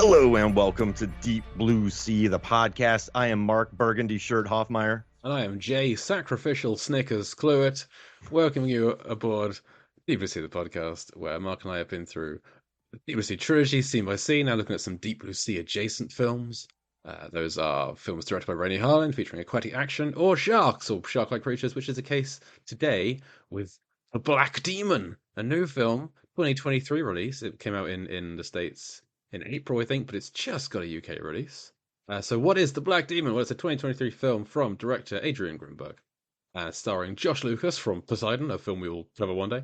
Hello and welcome to Deep Blue Sea, the podcast. I am Mark Burgundy Shirt Hoffmeyer. And I am Jay Sacrificial Snickers Cluett, welcoming you aboard Deep Blue Sea, the podcast, where Mark and I have been through the Deep Blue Sea trilogy, scene by scene, now looking at some Deep Blue Sea adjacent films. Those are films directed by Rennie Harlin, featuring aquatic action, or sharks, or shark-like creatures, which is the case today with The Black Demon, a new film, 2023 release. It came out in the States in April, I think, but it's just got a UK release. So what is The Black Demon? Well, it's a 2023 film from director Adrian Grunberg, starring Josh Lucas from Poseidon, a film we will cover one day,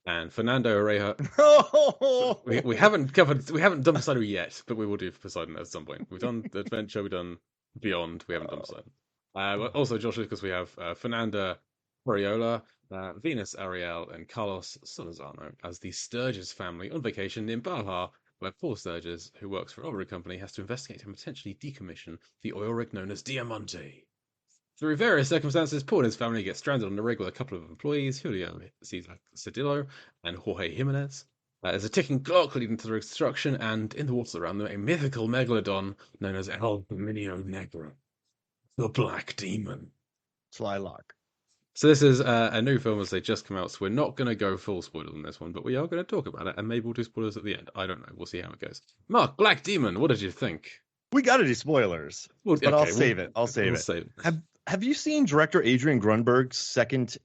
and Fernanda Urrejola. We haven't done Poseidon yet, but we will do Poseidon at some point. We've done The Adventure, we've done Beyond, we haven't done Poseidon. But also Josh Lucas, we have Fernanda Urrejola, Venus Ariel, and Carlos Solorzano as the Sturgis family on vacation in Baja, where Paul Sturgis, who works for an oil rig company, has to investigate and potentially decommission the oil rig known as Diamante. Through various circumstances, Paul and his family get stranded on the rig with a couple of employees, Julio Cesar Cedillo and Jorge Jimenez. There's a ticking clock leading to the destruction, and in the water around them, a mythical megalodon known as El Dominio Negro, the Black Demon. Slylock. So this is a new film as they just come out, so we're not going to go full spoilers on this one, but we are going to talk about it, and maybe we'll do spoilers at the end. I don't know. We'll see how it goes. Mark, Black Demon, what did you think? We got to do spoilers, but I'll save it. I'll save it. Have you seen director Adrian Grunberg's second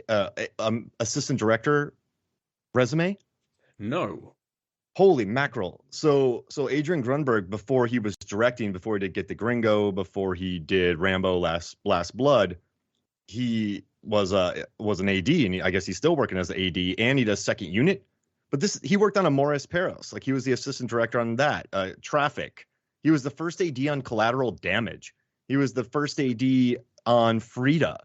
assistant director resume? No. Holy mackerel. So Adrian Grunberg, before he was directing, before he did Get the Gringo, before he did Rambo Last Blood, he was an AD, and I guess he's still working as an AD, and he does second unit. But he worked on Amores Perros, like he was the assistant director on that. Traffic. He was the first AD on Collateral Damage. He was the first AD on Frida,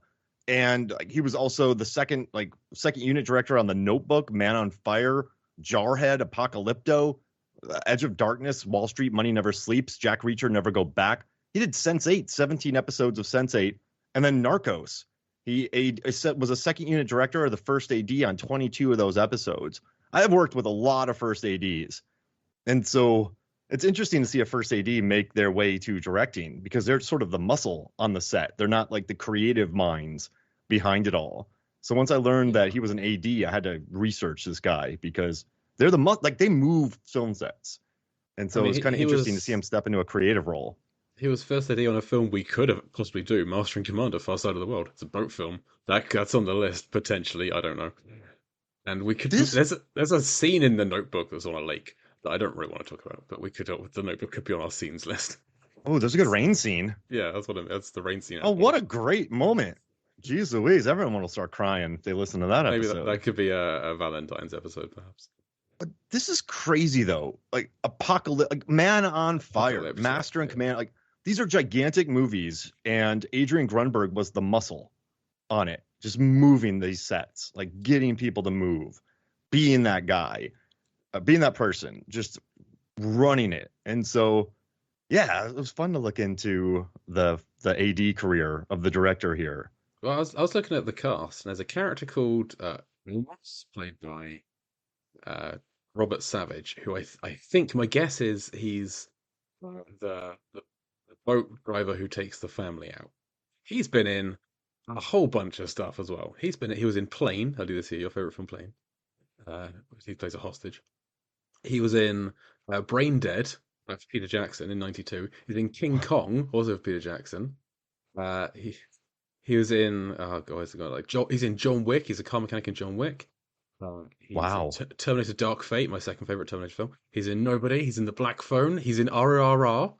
and he was also the second unit director on The Notebook, Man on Fire, Jarhead, Apocalypto, Edge of Darkness, Wall Street, Money Never Sleeps, Jack Reacher, Never Go Back. He did Sense8, 17 episodes of Sense8, and then Narcos. He was a second unit director or the first AD on 22 of those episodes. I have worked with a lot of first ADs. And so it's interesting to see a first AD make their way to directing because they're sort of the muscle on the set. They're not like the creative minds behind it all. So once I learned that he was an AD, I had to research this guy because they're they move film sets. And so it's kind of interesting to see him step into a creative role. He was first AD on a film we could have possibly do, Mastering Commander, Far Side of the World. It's a boat film. That's on the list, potentially. I don't know. And we could... There's a scene in The Notebook that's on a lake that I don't really want to talk about, but The Notebook could be on our scenes list. Oh, there's a good rain scene. Yeah, that's the rain scene. Oh, what a great moment. Jeez Louise, everyone will start crying if they listen to that episode. Maybe that could be a Valentine's episode, perhaps. But this is crazy, though. Like, Man on Fire, Master and Command, like, these are gigantic movies, and Adrian Grunberg was the muscle on it, just moving these sets, like getting people to move, being that guy, being that person, just running it. And so, yeah, it was fun to look into the AD career of the director here. Well, I was looking at the cast, and there's a character called Ross, played by Robert Savage, who I think my guess is he's the boat driver who takes the family out. He's been in a whole bunch of stuff as well. He was in Plane. I'll do this here. Your favorite film, Plane. He plays a hostage. He was in Brain Dead by Peter Jackson in '92. He's in King Kong, also of Peter Jackson. He was in he's in John Wick. He's a car mechanic in John Wick. Wow. Terminator Dark Fate, my second favorite Terminator film. He's in Nobody. He's in The Black Phone. He's in RRR.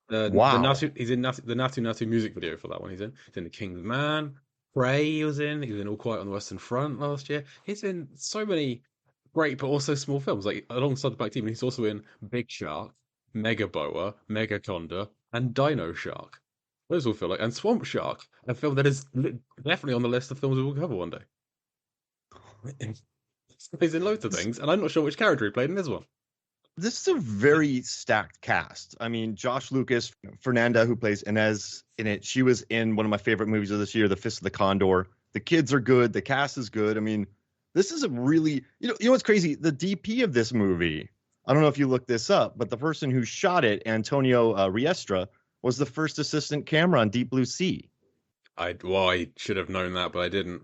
Wow. He's in the Natu Natu music video for that one. He's in The King's Man. Prey he was in All Quiet on the Western Front last year. He's in so many great but also small films. Like alongside the Black Demon, he's also in Big Shark, Mega Boa, Mega Conda, and Dino Shark. Those all feel like, and Swamp Shark, a film that is definitely on the list of films we will cover one day. He's in loads of things, and I'm not sure which character he played in this one. This is a very stacked cast. I mean, Josh Lucas, Fernanda, who plays Inez in it, she was in one of my favorite movies of this year, The Fist of the Condor. The kids are good. The cast is good. I mean, this is a really, you know what's crazy? The DP of this movie, I don't know if you looked this up, but the person who shot it, Antonio Riestra, was the first assistant camera on Deep Blue Sea. I should have known that, but I didn't.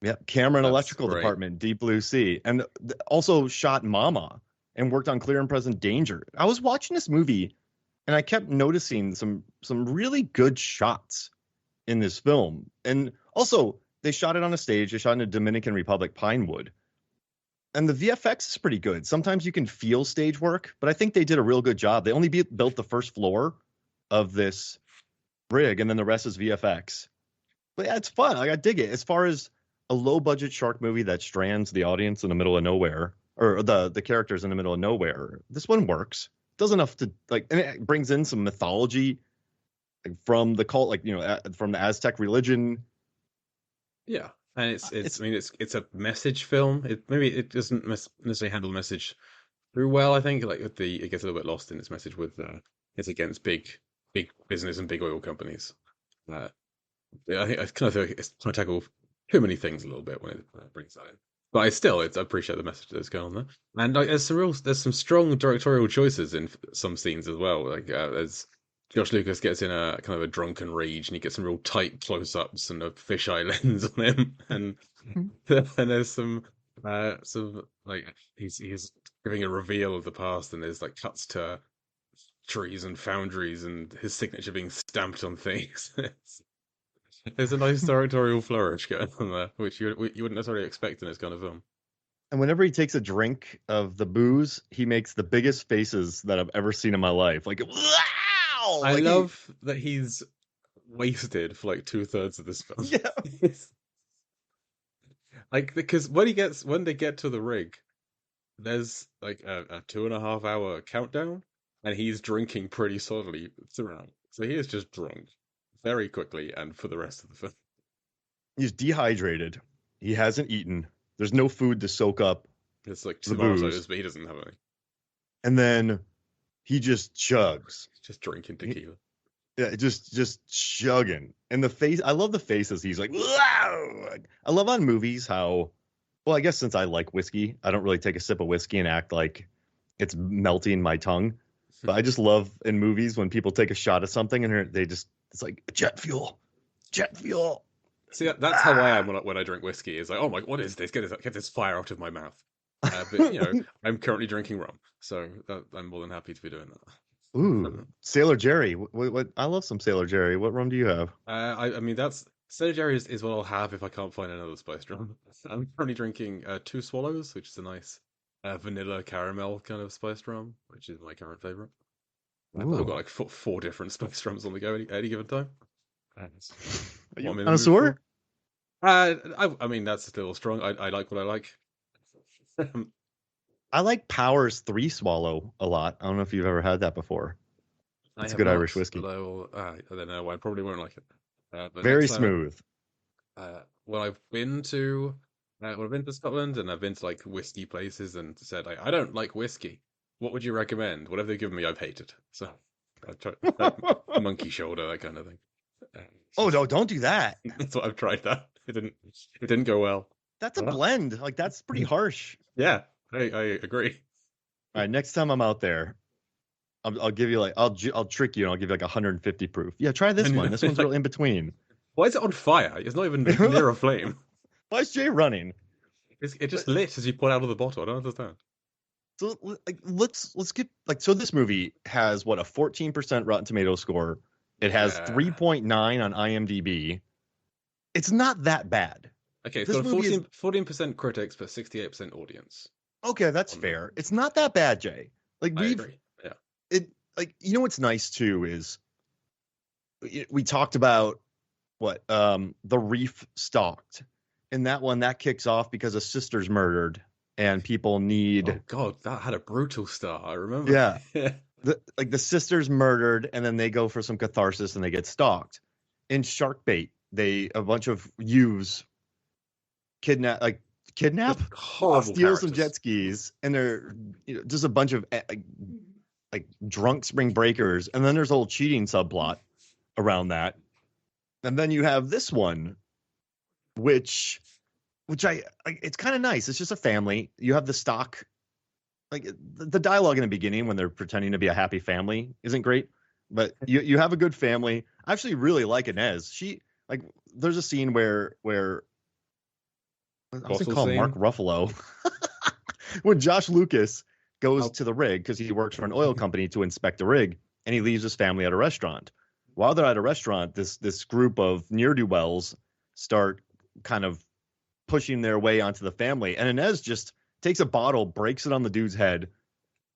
Yeah, camera and That's electrical great. department, Deep Blue Sea, and also shot Mama and worked on Clear and Present Danger. I was watching this movie, and I kept noticing some really good shots in this film. And also, they shot it on a stage. They shot in the Dominican Republic, Pinewood, and the VFX is pretty good. Sometimes you can feel stage work, but I think they did a real good job. They only built the first floor of this rig, and then the rest is VFX. But yeah, it's fun. Like, I dig it. As far as a low budget shark movie that strands the audience in the middle of nowhere, or the characters in the middle of nowhere, this one works. Does enough to like, and it brings in some mythology like, from the cult, like from the Aztec religion. Yeah, and it's I mean it's a message film. It doesn't necessarily handle the message through well. I think like it gets a little bit lost in its message with it's against big business and big oil companies. Yeah, I think I kind of feel like it's trying to tackle too many things a little bit when it brings that in. But I appreciate the message that's going on there. And like, there's some strong directorial choices in some scenes as well. Like as Josh Lucas gets in a kind of a drunken rage, and you get some real tight close-ups and a fisheye lens on him, and and there's some like he's giving a reveal of the past, and there's like cuts to trees and foundries and his signature being stamped on things. There's a nice directorial flourish going on there, which you wouldn't necessarily expect in this kind of film. And whenever he takes a drink of the booze, he makes the biggest faces that I've ever seen in my life. Like, wow! I Like love that he's wasted for like 2/3 of this film. yeah. Like because when they get to the rig, there's like a 2.5 hour countdown, and he's drinking pretty solidly throughout. So he is just drunk very quickly and for the rest of the film. He's dehydrated. He hasn't eaten. There's no food to soak up It's like the booze. tomatoes, but he doesn't have any. And then he just chugs. He's just drinking tequila. Yeah, just chugging. And the face, I love the faces. He's like, wow. I love on movies how, well, I guess since I like whiskey, I don't really take a sip of whiskey and act like it's melting my tongue. But I just love in movies when people take a shot of something and it's like jet fuel, jet fuel. See, that's how I am when I drink whiskey. Is like, oh my, what is this? Get this fire out of my mouth. But I'm currently drinking rum, so I'm more than happy to be doing that. Ooh, Sailor Jerry. What? I love some Sailor Jerry. What rum do you have? I mean that's Sailor Jerry is what I'll have if I can't find another spiced rum. I'm currently drinking Two Swallows, which is a nice vanilla caramel kind of spiced rum, which is my current favorite. I've got like four different spiced rums on the go at any given time. Are you a connoisseur? I mean that's a little strong. I like what I like. I like Powers 3 Swallow a lot. I don't know if you've ever had that before. It's a good Irish whiskey. I don't know. I probably won't like it. But very smooth. When I've been to Scotland and I've been to like whiskey places and said I don't like whiskey, what would you recommend? Whatever they've given me, I've hated. So I've tried monkey shoulder, that kind of thing. Oh no! Don't do that. That's what I've tried. That it didn't go well. That's a blend. Like that's pretty harsh. Yeah, I agree. All right, next time I'm out there, I'll give you like I'll trick you and I'll give you like 150 proof. Yeah, try this one. This one's real in between. Why is it on fire? It's not even near a flame. Why is Jay running? It just lit as you pull out of the bottle. I don't understand. So like let's get like so this movie has what a 14% Rotten Tomatoes score. It has 3.9 on IMDb. It's not that bad. Okay, it's got 14% critics, but 68% audience. Okay, that's fair. It's not that bad, Jay. Like I agree. Yeah. It like what's nice too is we talked about what the reef stalked. In that one, that kicks off because a sister's murdered and people need. Oh God, that had a brutal start. I remember. Yeah. The sister's murdered and then they go for some catharsis and they get stalked. In Sharkbait, a bunch of youths kidnap, steal some jet skis, and they're just a bunch of like drunk spring breakers, and then there's a whole cheating subplot around that, and then you have this one, which it's kind of nice. It's just a family. You have the stock like the dialogue in the beginning when they're pretending to be a happy family isn't great, but you have a good family. I actually really like Inez. She like there's a scene where I was gonna Bottle call him Mark scene. Ruffalo when Josh Lucas goes Oh, to the rig because he works for an oil company to inspect the rig, and he leaves his family at a restaurant. While they're at a restaurant, this group of ne'er do wells start kind of pushing their way onto the family, and Inez just takes a bottle, breaks it on the dude's head,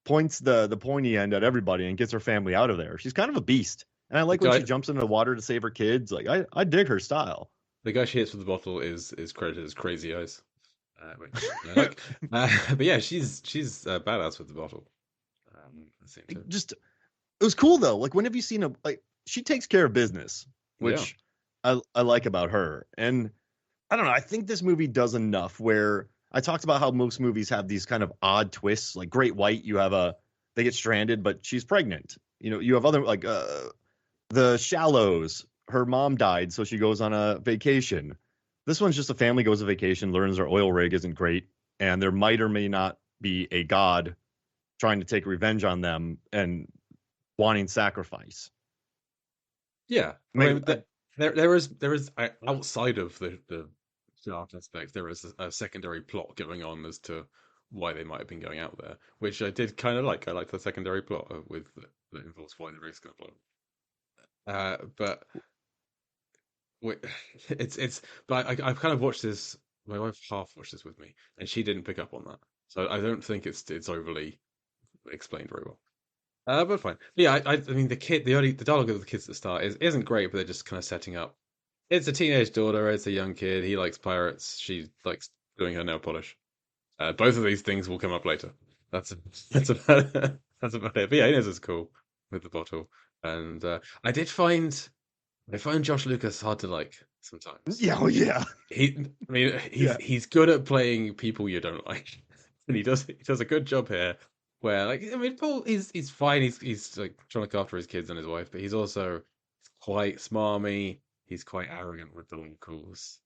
points the pointy end at everybody, and gets her family out of there. She's kind of a beast, and I the like when she guy, jumps into the water to save her kids. Like I dig her style. the guy she hits with the bottle is credited as Crazy Eyes, which I like. But yeah, she's badass with the bottle. I seem to. Just it was cool though. Like when have you seen a like she takes care of business, Yeah, which I like about her. And I don't know, I think this movie does enough where I talked about how most movies have these kind of odd twists. Like Great White, you have a they get stranded, but she's pregnant. You know, you have other like the Shallows, her mom died, so she goes on a vacation. This one's just a family goes on vacation, learns their oil rig isn't great, and there might or may not be a god trying to take revenge on them and wanting sacrifice. yeah. I I mean, mean, there is outside of the art aspect, there is a secondary plot going on as to why they might have been going out there, which I did kind of like. I like the secondary plot with that involves why the rig's going to blow. But wait, it's. But I've kind of watched this. My wife half watched this with me, and she didn't pick up on that. So I don't think it's overly explained very well. But fine. Yeah, I mean the dialogue of the kids at the start isn't great, but they're just kind of setting up. It's a teenage daughter. It's a young kid. He likes pirates. She likes doing her nail polish. Both of these things will come up later. That's that's about that's about it. But yeah, Inez is cool with the bottle, and I find Josh Lucas hard to like sometimes. yeah, oh yeah, I mean, yeah. he's good at playing people you don't like, and he does a good job here. Where like I mean, Paul he's fine. He's like trying to look after his kids and his wife, but he's also quite smarmy. He's quite arrogant with the locals.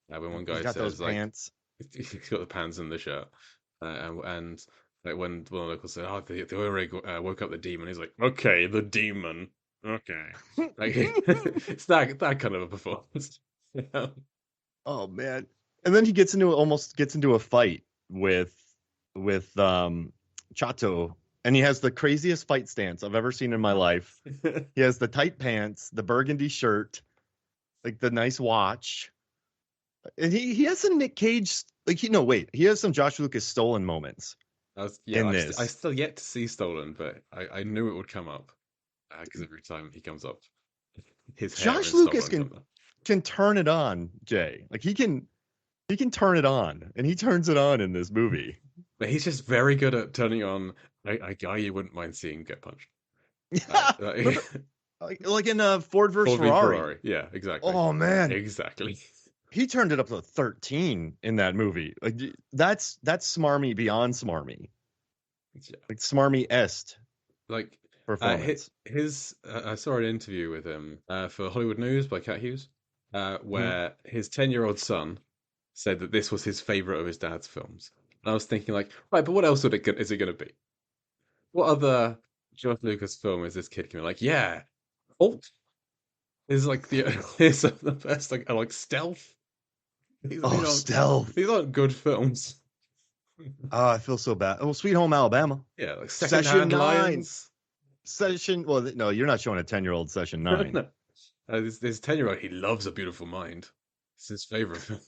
When one He's guy got those says like pants. he's got the pants and the shirt, and like when one of the locals said, "Oh, the oil rig woke up the demon," he's like, "Okay, the demon." Okay, like it's that kind of a performance. Yeah. Oh man. And then he almost gets into a fight with Chato, and he has the craziest fight stance I've ever seen in my life. He has the tight pants, the burgundy shirt, like the nice watch. And he has some Nick Cage like he no wait, he has some Josh Lucas stolen moments Yeah, in I this. still yet to see Stolen, but I knew it would come up because every time he comes up, his hair Josh in Lucas Stolen can comes up. can turn it on, Jay. Like he can turn it on, and he turns it on in this movie. But he's just very good at turning on a guy you wouldn't mind seeing get punched. Yeah, Like, remember like in Ford versus Ford v Ferrari. Ferrari. Yeah, exactly. Oh man, Exactly. he turned it up to 13 in that movie. Like that's smarmy beyond smarmy, Yeah. like smarmy est Like performance. I saw an interview with him for Hollywood News by Cat Hughes, Mhm. where his 10-year-old son said that this was his favorite of his dad's films. And I was thinking, like, right, but what else is it going to be? What other George Lucas film is this kid going to be like? Yeah, Alt is like the is the best. Like Stealth. These these Oh, aren't Stealth. these aren't good films. Oh, I feel so bad. Oh, Sweet Home Alabama. Yeah, like Session Secondhand 9. Lions. Session. Well, no, you're not showing a 10-year-old Session 9. No. This 10-year-old, he loves A Beautiful Mind. It's his favorite film.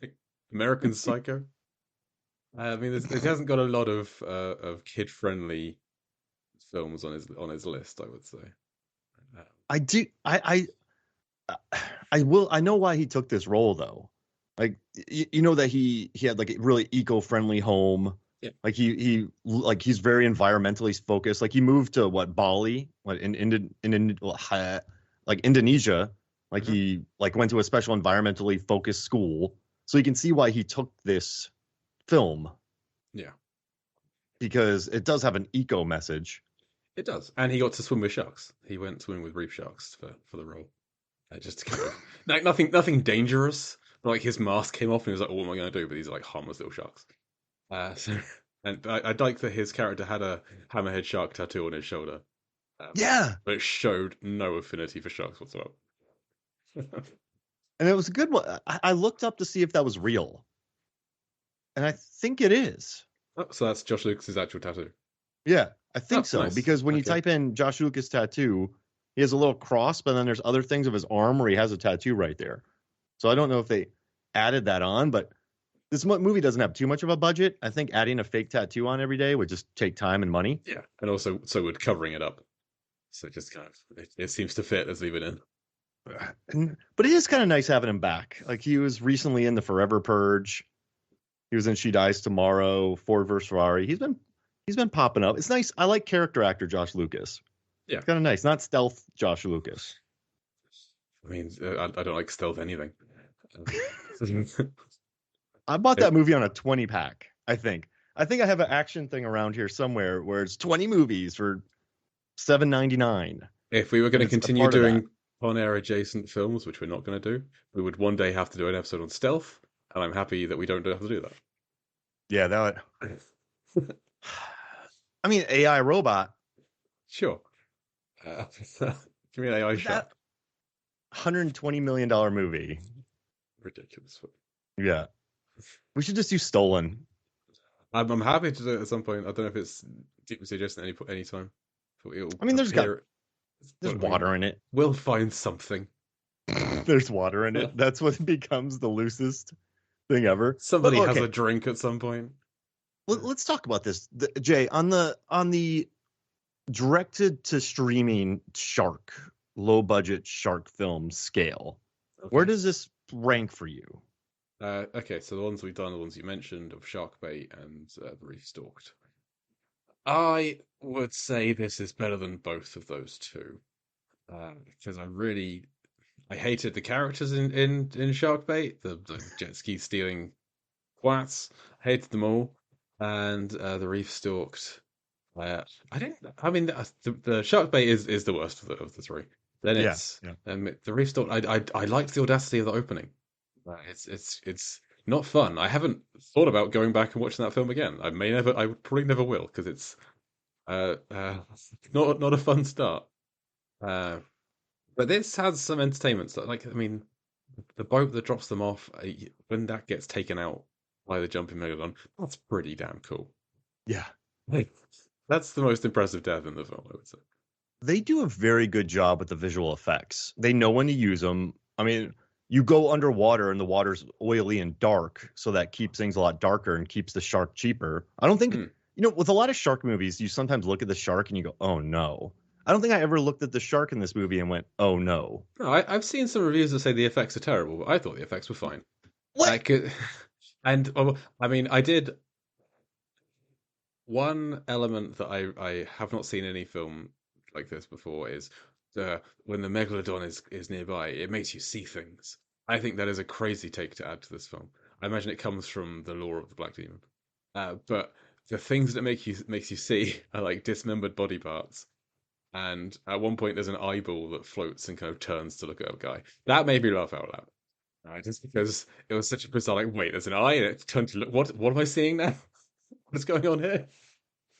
Like, American Psycho. I mean, he hasn't got a lot of kid-friendly films on his list, I would say. Uh, I do. I will. I know why he took this role though. Like you know that he had like a really eco-friendly home. yeah. Like he's very environmentally focused. Like he moved to what Bali, what like Indonesia. Like Mhm. he like went to a special environmentally focused school. So you can see why he took this film Yeah, because it does have an eco message. it does. And he got to swim with sharks. He went swimming with reef sharks for the role. Just to kind of like nothing dangerous. But like his mask came off and he was like, "Oh, what am I going to do?" But these are like harmless little sharks. So And I like that his character had a hammerhead shark tattoo on his shoulder, Yeah, but showed no affinity for sharks whatsoever. and it was a good one. I looked up to see if that was real, and I think it is. Oh, so that's Josh Lucas's actual tattoo. Yeah, I think Oh, so nice. because when you Okay. type in Josh Lucas tattoo, he has a little cross, but then there's other things of his arm where he has a tattoo right there. So I don't know if they added that on, but this movie doesn't have too much of a budget. I think adding a fake tattoo on every day would just take time and money. Yeah, and also so would covering it up. So just kind of it seems to fit. Let's leave it in. But it is kind of nice having him back. Like he was recently in the Forever Purge. He was in She Dies Tomorrow, Ford vs Ferrari. He's been popping up. It's nice. I like character actor Josh Lucas. Yeah, It's kind of nice. Not stealth Josh Lucas. I mean, I don't like stealth anything. I bought that movie on a 20 pack, I think. I think I have an action thing around here somewhere where it's 20 movies for $7.99. If we were going to And it's a continue part of that. doing on-air adjacent films, which we're not going to do, we would one day have to do an episode on stealth, and I'm happy that we don't have to do that. Yeah, that would. I mean, AI robot. Sure. Give me an AI shot. That $120 million movie. Ridiculous. Yeah. We should just do Stolen. I'm happy to do it at some point. I don't know if it's deeply suggested any time. I mean, there's water in it. We'll find something. There's water in it. That's what becomes the loosest thing ever. Somebody But, has okay, a drink at some point. let's talk about this, Jay. On the directed to streaming low budget shark film scale, where does this rank for you? Okay, so the ones we've done, the ones you mentioned of Sharkbait and The Reef Stalked. I would say this is better than both of those two. Because I hated the characters in Sharkbait, the jet ski stealing twats. I hated them all. And The Reef Stalked. I didn't. I mean, the Sharkbait is the worst of the three. Then Yeah, it's yeah. The Reef Stalked. I liked the audacity of the opening. It's not fun. I haven't thought about going back and watching that film again. I would probably never will because it's uh, uh, not a fun start. Uh, but this has some entertainment stuff. Like, I mean, the boat that drops them off when that gets taken out by the jumping megalodon, that's pretty damn cool. Yeah. Like, that's the most impressive death in the film, I would say. They do a very good job with the visual effects. They know when to use them. I mean, you go underwater and the water's oily and dark, so that keeps things a lot darker and keeps the shark cheaper. I don't think, with a lot of shark movies, you sometimes look at the shark and you go, oh no. I don't think I ever looked at the shark in this movie and went, oh no. No, I've seen some reviews that say the effects are terrible, but I thought the effects were fine. What? And I mean, I did one element that I have not seen any film like this before is when the megalodon is nearby, it makes you see things. I think that is a crazy take to add to this film. I imagine it comes from the lore of the Black Demon. But the things that makes you see are like dismembered body parts. And at one point, there's an eyeball that floats and kind of turns to look at a guy. That made me laugh out loud. Just because it was such a bizarre, like, wait, there's an eye, and it turned to look. What am I seeing now? What's going on here?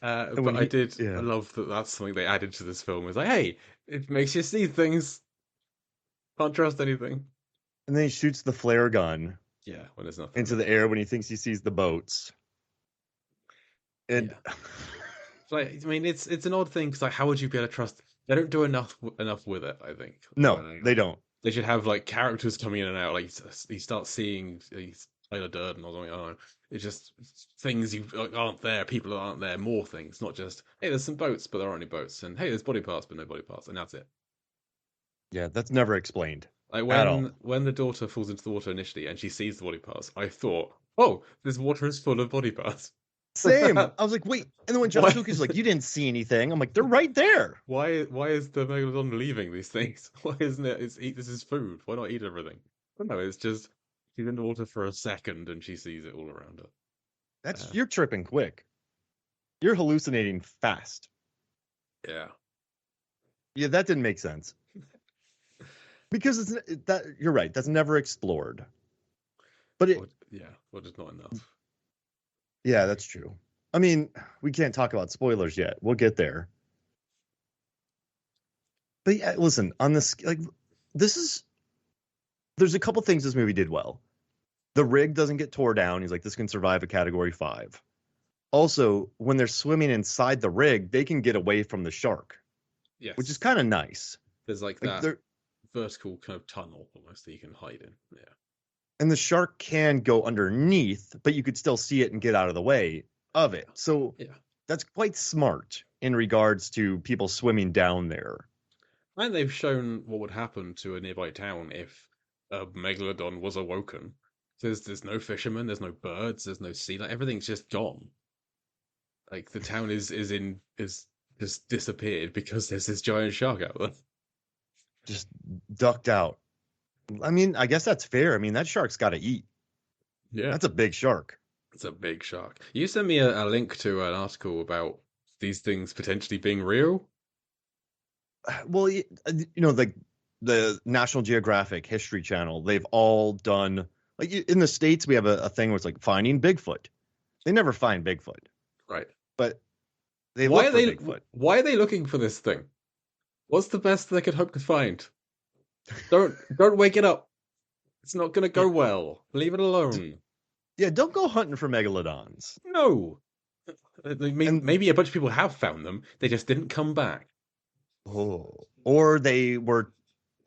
But I love that that's something they added to this film. Is like, hey, it makes you see things. Can't trust anything. And then he shoots the flare gun Yeah, when there's nothing into the air when he thinks he sees the boats. And like, I mean, it's an odd thing because like, how would you be able to trust? They don't do enough with it. I think. No, they don't. They should have like characters coming in and out. Like you start seeing Tyler Durden or something. I don't know. It's just things you aren't there. People that aren't there. More things, not just hey, there's some boats, but there aren't any boats, and hey, there's body parts, but no body parts, and that's it. Yeah, that's never explained. Like at all. when the daughter falls into the water initially and she sees the body parts, I thought, oh, this water is full of body parts. Same. I was like, wait. And then when Josh Lucas is like, you didn't see anything. I'm like, they're right there. Why is the megalodon leaving these things? Why isn't it? This is food. Why not eat everything? But no, it's just she's in the water for a second and she sees it all around her. You're tripping quick. You're hallucinating fast. Yeah. Yeah, that didn't make sense. Because you're right. That's never explored. But Well, just not enough. yeah, that's true. I mean, we can't talk about spoilers yet. We'll get there. But yeah, listen, on this, like, this is, there's a couple things this movie did well. The rig doesn't get tore down. He's like, this can survive a category 5. Also, when they're swimming inside the rig, they can get away from the shark, Yes. which is kind of nice. There's like that vertical kind of tunnel almost that you can hide in. Yeah. And the shark can go underneath, but you could still see it and get out of the way of it. So yeah, that's quite smart in regards to people swimming down there. And they've shown what would happen to a nearby town if a megalodon was awoken. There's no fishermen, there's no birds, there's no sea life. Everything's just gone. Like the town is just disappeared because there's this giant shark out there. Just ducked out. I mean, I guess that's fair. I mean, that shark's got to eat. Yeah, That's a big shark. it's a big shark. You sent me a link to an article about these things potentially being real. Well, like the National Geographic History Channel, they've all done, like in the States, we have a thing where it's like finding Bigfoot. They never find Bigfoot. Right. But they look for Bigfoot. Why are they looking for this thing? What's the best they could hope to find? Don't wake it up. It's not gonna go well. Leave it alone. Yeah, don't go hunting for megalodons. No. I mean, maybe a bunch of people have found them. They just didn't come back. Oh. Or they were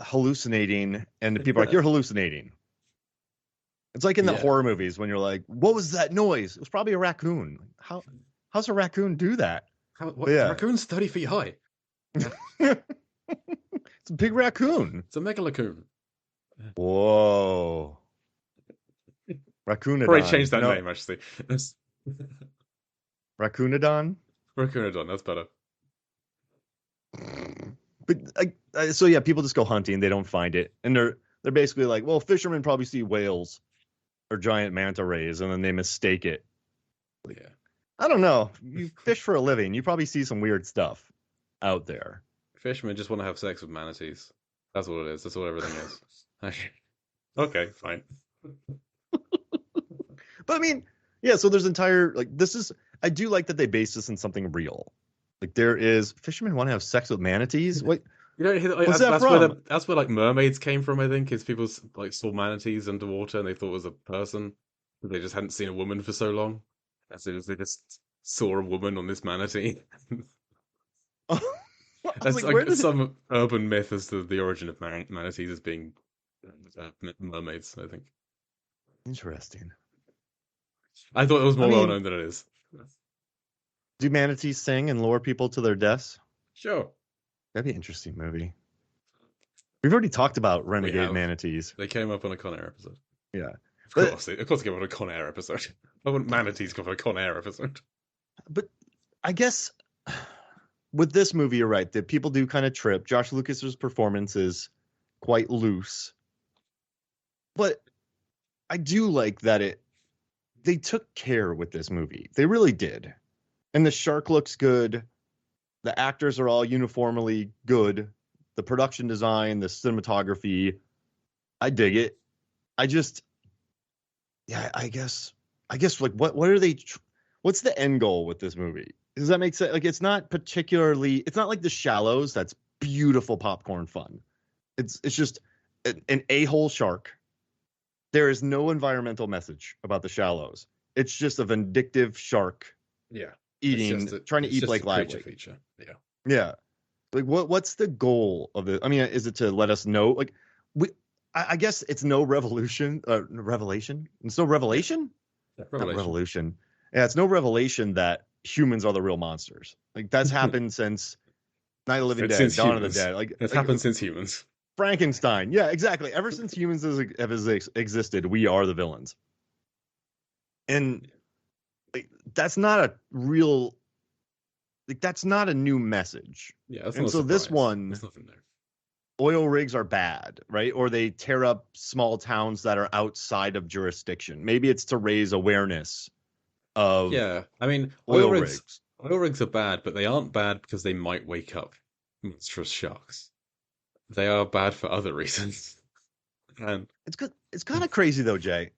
hallucinating, and the people are like, "You're hallucinating." It's like in the horror movies when you're like, "What was that noise?" It was probably a raccoon. How's a raccoon do that? Raccoon's 30 feet high. It's a big raccoon. It's a megalodon. Whoa. Raccoonodon. Probably change that name, actually. Raccoonodon? Raccoonodon, that's better. But so yeah, people just go hunting, they don't find it. And they're basically like, well, fishermen probably see whales or giant manta rays, and then they mistake it. Yeah. I don't know. You fish for a living. You probably see some weird stuff out there. Fishermen just want to have sex with manatees. That's what it is. That's what everything is. Okay, fine. But I mean, yeah, so there's entire, like, I do like that they base this in something real. Like, there is, fishermen want to have sex with manatees? What? You don't hear What's that from? That's where like mermaids came from, I think, is people like saw manatees underwater and they thought it was a person. They just hadn't seen a woman for so long. As soon as they just saw a woman on this manatee. That's like some urban myth as to the origin of manatees as being mermaids, I think. Interesting. I thought it was more well known than it is. Do manatees sing and lure people to their deaths? Sure. That'd be an interesting movie. We've already talked about renegade manatees. They came up on a Con Air episode. Yeah. Of course they came up on a Con Air episode. I want manatees come on a Con Air episode. But I guess with this movie, you're right, that people do kind of trip. Josh Lucas's performance is quite loose. But I do like that they took care with this movie. They really did. And the shark looks good. The actors are all uniformly good. The production design, the cinematography, I dig it. I guess like what are they? What's the end goal with this movie? Does that make sense? Like, it's not like The Shallows. That's beautiful popcorn fun. It's just an a-hole shark. There is no environmental message about The Shallows. It's just a vindictive shark. Yeah. Trying to eat Blake Lively. Feature. Yeah. Yeah. Like, what's the goal of it? I mean, is it to let us know? Like, I guess it's no revelation. It's no revelation. Not revolution. Yeah, it's no revelation that humans are the real monsters. Like, that's happened since Night of the Living Dead, Dawn of the Dead. Like, it's happened since humans. Frankenstein. Yeah, exactly. Ever since humans have existed, we are the villains. And like, that's not a real. Like, that's not a new message. Yeah, that's and so surprise. This one, there's nothing there. Oil rigs are bad, right? Or they tear up small towns that are outside of jurisdiction. Maybe it's to raise awareness of. Yeah, I mean, oil rigs. Oil rigs are bad, but they aren't bad because they might wake up monstrous sharks. They are bad for other reasons. And it's good. It's kind of crazy though, Jay.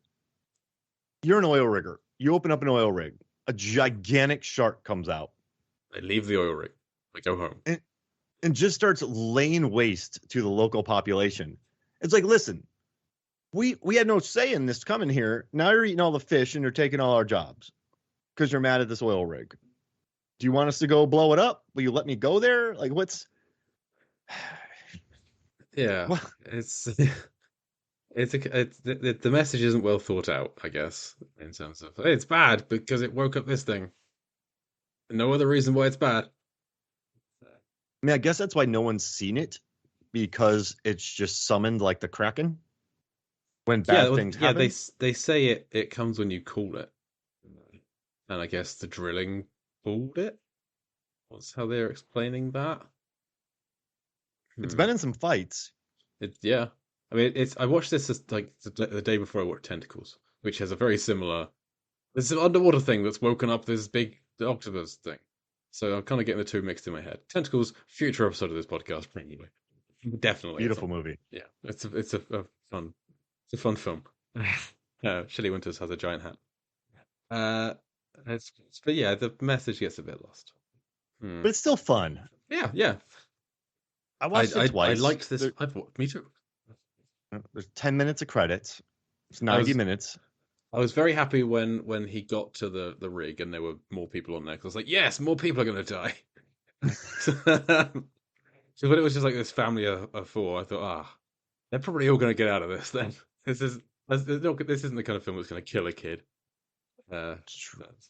You're an oil rigger. You open up an oil rig. a gigantic shark comes out They leave the oil rig. They go home. and just starts laying waste to the local population. It's like, listen, we had no say in this coming here. Now you're eating all the fish and you're taking all our jobs because you're mad at this oil rig. Do you want us to go blow it up? Will you let me go there? Like, what's Yeah, what? the message isn't well thought out, I guess, in terms of "Hey, it's bad because it woke up this thing. No other reason why it's bad. I mean, I guess that's why no one's seen it because it's just summoned like the Kraken when Yeah, bad things yeah, happen. they say it comes when you call it, and I guess the drilling called it. What's how they're explaining that? It's Hmm. been in some fights. Yeah. I mean, it's I watched this as like the day before I watched Tentacles, which has a very similar. There's an underwater thing that's woken up this big octopus thing. So I'm kind of getting the two mixed in my head. Tentacles, future episode of this podcast, anyway. Definitely at some Beautiful point. movie. Yeah, it's a fun film. Shelley Winters has a giant hat. Uh, but yeah, the message gets a bit lost. Hmm. But it's still fun. Yeah, yeah. I watched it I twice. liked this. Me too. There's 10 minutes of credits. It's I 90 was minutes. I was very happy when he got to the rig and there were more people on there because I was like, yes, more people are gonna die. So when it was just like this family of four, I thought, they're probably all gonna get out of this. Then this isn't the kind of film that's gonna kill a kid. It's true. That's,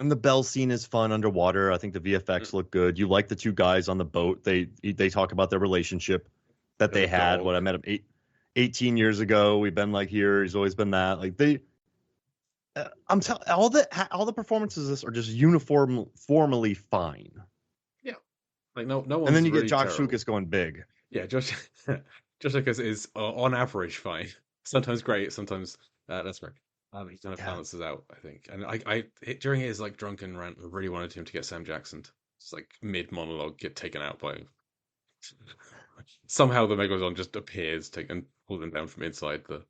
And the bell scene is fun underwater. I think the mm, VFX look good. You like the two guys on the boat. They talk about their relationship that there's they a had. What dog. I met him 18 years ago. We've been like here. He's always been that. Like they, I'm telling all the performances of this are just formally fine. Yeah, like no And then one's you get really Josh terrible. Lucas going big. Yeah, Josh Josh Lucas is on average fine. Sometimes great, sometimes that's right. He kind of Yeah. balances out, I think. And during his like drunken rant, I really wanted him to get Sam Jackson to just like mid monologue get taken out by somehow the Megalodon just appears, take and pull him down from inside the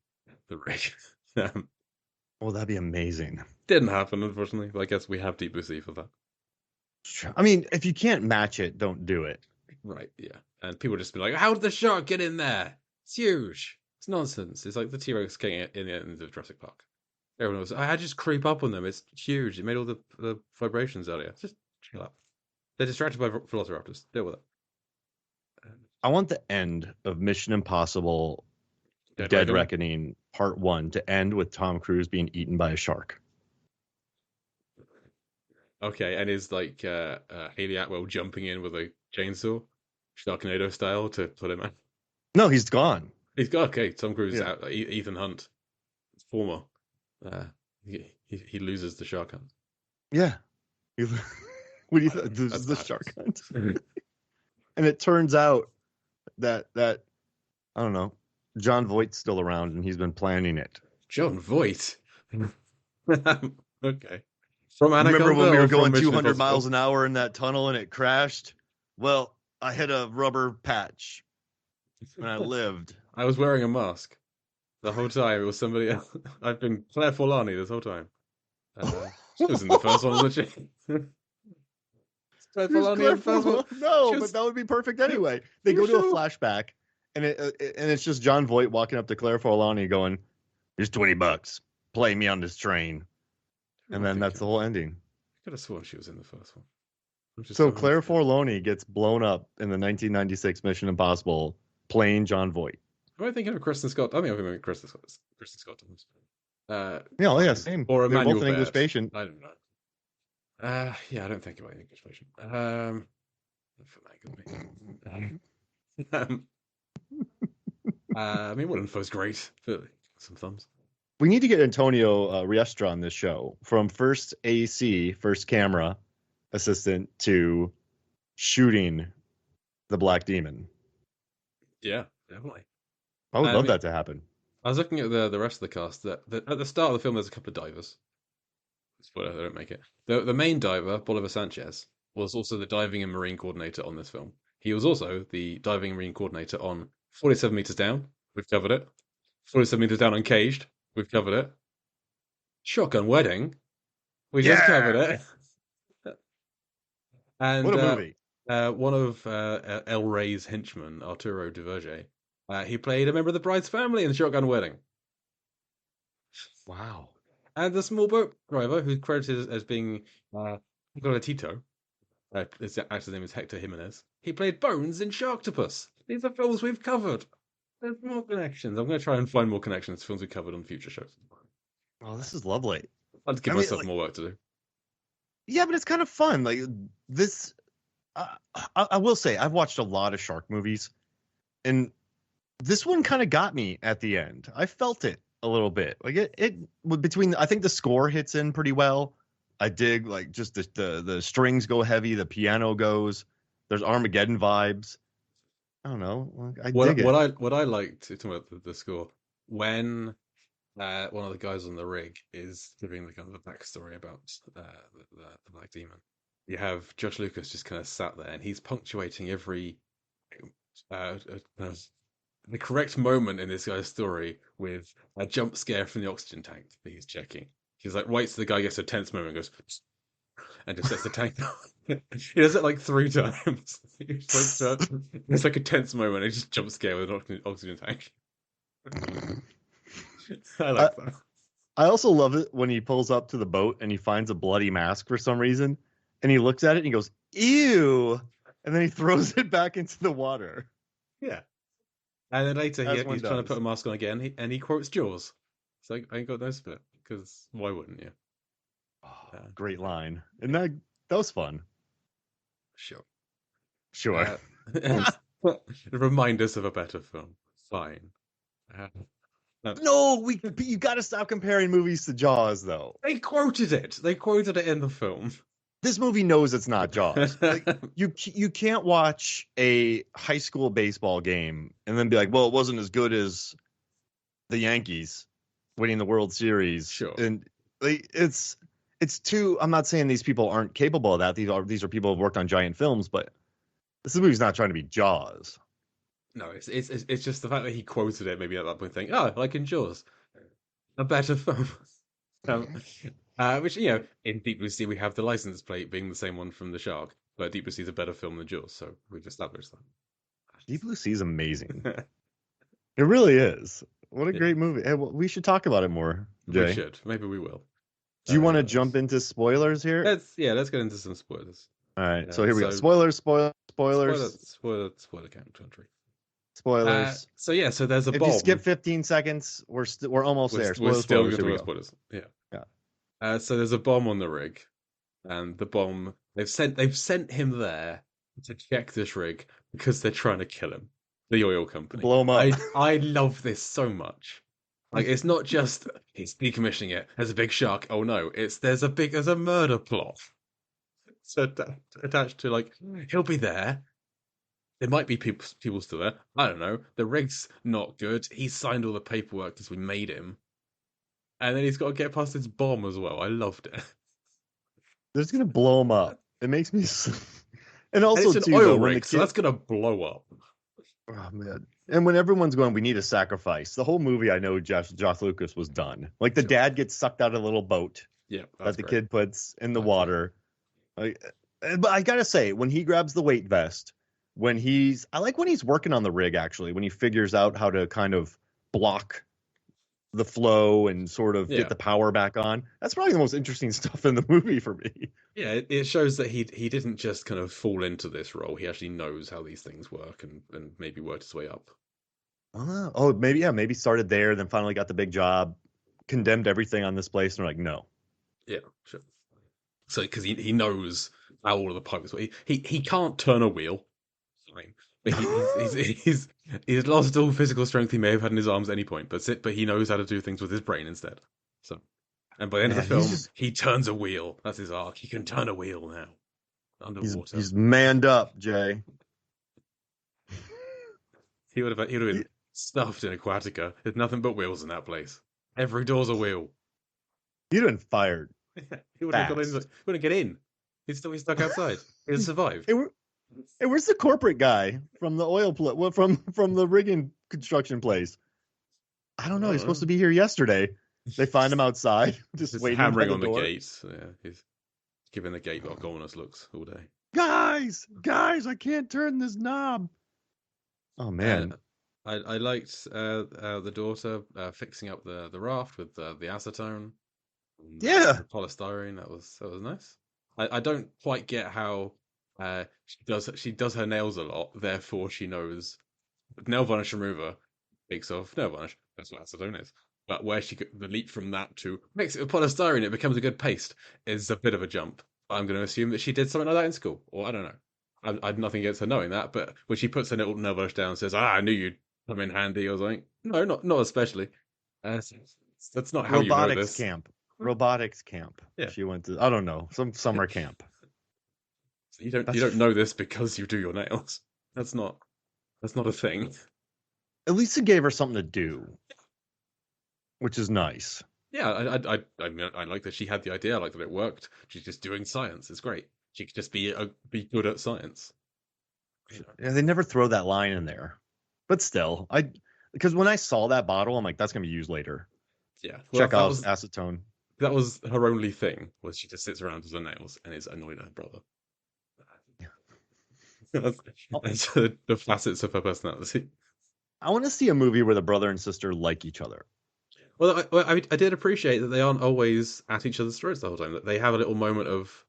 rig. Um, Well, that'd be amazing. didn't happen, unfortunately. But I guess we have Deep Blue Sea for that. I mean, if you can't match it, don't do it. Right, yeah. And people just be like, how did the shark get in there? It's huge. It's nonsense. It's like the T-Rex getting in the end of Jurassic Park. Everyone was, I just creep up on them. It's huge. It made all the vibrations earlier. Just chill out. They're distracted by velociraptors. Deal with it. I want the end of Mission Impossible Dead Dead Reckoning. Reckoning Part 1 to end with Tom Cruise being eaten by a shark. Okay, and is like Haley Atwell jumping in with a chainsaw, Sharknado style, to put him out. No, he's gone. He's got okay. Tom Cruise Yeah. out. Ethan Hunt, former. Uh, he loses the shark hunt. Yeah. What do you think? This That's is the bad. shark hunt. And it turns out that I don't know, John Voight's still around and he's been planning it. John Voight. Okay. From Remember when Anaconda we were or from going Mission 200 Impossible? miles an hour in that tunnel and it crashed? Well, I hit a rubber patch and I lived. I was wearing a mask the whole time. It was somebody else. I've been Claire Forlani this whole time. She was in the first one, wasn't she? Claire Who's Forlani Claire in the first one. No, She but was. that would be perfect anyway. They You go to a sure? flashback and it's just John Voight walking up to Claire Forlani going, "Here's $20. Play me on this train." I And don't then think that's the whole ending. I could have sworn she was in the first one. I'm just So so Claire unfair. Forlani gets blown up in the 1996 Mission Impossible playing John Voight. Am I thinking of Kristen Scott? I think I'm thinking of Kristen Scott. Yeah, Or, yeah, same. or They were both Emmanuel an English Baird. patient. I don't know. Yeah, I don't think about the English patient. Um, I mean, Wood Info's great. But some thumbs. We need to get Antonio Riestra on this show from first AC, first camera assistant to shooting the Black Demon. Yeah, definitely. I would I love mean, that to happen. I was looking at the rest of the cast. That at the start of the film, there's a couple of divers. Spoiler, they don't make it. The main diver, Bolivar Sanchez, was also the diving and marine coordinator on this film. He was also the diving and marine coordinator on 47 meters down. We've covered it. 47 meters down uncaged. We've covered it. Shotgun Wedding. We just covered Yeah. it. And What a movie. one of El Rey's henchmen, Arturo Duverger, he played a member of the bride's family in Shotgun Wedding. Wow. And the small boat driver, who's credited as being Nicolatito, his actor's name is Hector Jimenez, he played Bones in Sharktopus. These are films we've covered. There's more connections. I'm going to try and find more connections to films we covered on future shows. Oh, this is lovely. I'll just give myself more work to do. Yeah, but it's kind of fun. Like this, I will say, I've watched a lot of shark movies, and this one kind of got me at the end. I felt it a little bit. Like it between. I think the score hits in pretty well. I dig like just the strings go heavy, the piano goes. There's Armageddon vibes. I don't know. I dig it. What I liked talking about the score when one of the guys on the rig is giving the kind of a backstory about the Black Demon. You have Josh Lucas just kind of sat there, and he's punctuating every kind of the correct moment in this guy's story with a jump scare from the oxygen tank that he's checking. He's like, waits till the guy gets a tense moment, and goes, and just sets the tank down. He does it like 3 times. It's like a tense moment. He just jump scare with an oxygen tank. I like that. I also love it when he pulls up to the boat and he finds a bloody mask for some reason, and he looks at it and he goes, "Ew," and then he throws it back into the water. Yeah. And then later he's trying to put a mask on again, and he quotes Jaws. So I ain't got those bit, because why wouldn't you? Oh, great line. And that was fun. Sure. Remind us of a better film. Fine. No, you got to stop comparing movies to Jaws, though. They quoted it. They quoted it in the film. This movie knows it's not Jaws. Like, you can't watch a high school baseball game and then be like, well, it wasn't as good as the Yankees winning the World Series. Sure. And like, it's too. I'm not saying these people aren't capable of that. These are people who've worked on giant films, but this movie's not trying to be Jaws. No, it's just the fact that he quoted it maybe at that point, thinking, "Oh, like in Jaws, a better film." Which, in Deep Blue Sea we have the license plate being the same one from The Shark, but Deep Blue Sea is a better film than Jaws, so we've established that. Deep Blue Sea is amazing. It really is. What a great movie. Hey, well, we should talk about it more, Jay. We should. Maybe we will. Do you want to jump into spoilers here? Let's get into some spoilers. All right, so here we go. Spoilers. Spoiler country. Spoilers. So there's a bomb. If you skip 15 seconds, we're almost there. We're still going to spoilers. Yeah. So there's a bomb on the rig, and the bomb they've sent him there to check this rig because they're trying to kill him. The oil company. Blow him up. I love this so much. Like, it's not just he's decommissioning it. There's a big shark. Oh no! There's a murder plot. So attached to, like, he'll be there. There might be people still there. I don't know. The rig's not good. He's signed all the paperwork because we made him. And then he's got to get past this bomb as well. I loved it. They're just going to blow him up. It makes me... And also, and it's an oil rig, so that's going to blow up. Oh, man. And when everyone's going, we need a sacrifice. The whole movie, I know Josh Lucas was done. Like, the dad gets sucked out of a little boat that the kid puts in the water. But I got to say, when he grabs the weight vest... I like when he's working on the rig, actually, when he figures out how to kind of block the flow and sort of get the power back on. That's probably the most interesting stuff in the movie for me. Yeah, it shows that he didn't just kind of fall into this role. He actually knows how these things work and maybe worked his way up. Maybe started there, then finally got the big job, condemned everything on this place, and they're like, no. Yeah, sure. So, because he knows how all of the pipes work. He can't turn a wheel. But he's lost all physical strength he may have had in his arms at any point, but he knows how to do things with his brain instead. So, and by the end of the film, he turns a wheel. That's his arc. He can turn a wheel now underwater. He's manned up, Jay. He would have been stuffed in Aquatica. There's nothing but wheels in that place. Every door's a wheel. He'd have been fired. He wouldn't get in. He's stuck outside. He'd survive. Hey, where's the corporate guy from the from the rigging construction place? I don't know. He's supposed to be here yesterday. They find him outside, just Just waiting by hammering the on the door. gate. Yeah, he's giving the gate ominous looks all day. Guys, I can't turn this knob. Oh And man. I liked the daughter fixing up the raft with the acetone and Yeah. the polystyrene. That was nice. I don't quite get how she does her nails a lot, therefore she knows nail varnish remover takes off nail varnish. That's what acetone is. But where the leap from that to mix it with polystyrene, it becomes a good paste is a bit of a jump. I'm going to assume that she did something like that in school, or I don't know. I've nothing against her knowing that, but when she puts her little nail varnish down and says, I knew you'd come in handy, I was like, no, not especially. Uh, that's not how you know Robotics this. camp. Robotics camp. Yeah, She went to, I don't know, some summer camp. you don't That's know this because you do your nails. That's not a thing. At least it gave her something to do, which is nice. Yeah, I mean, I like that she had the idea. I like that it worked. She's just doing science. It's great. She could just be good at science. You know? Yeah, they never throw that line in there. But still, because when I saw that bottle, I'm like, that's gonna be used later. Yeah. Well, Check out acetone. that was her only thing. Was she just sits around with her nails and is annoyed at her brother. that's, Oh, that's the facets of her personality. I want to see a movie where the brother and sister like each other. Well, I did appreciate that they aren't always at each other's throats the whole time. That they have a little moment of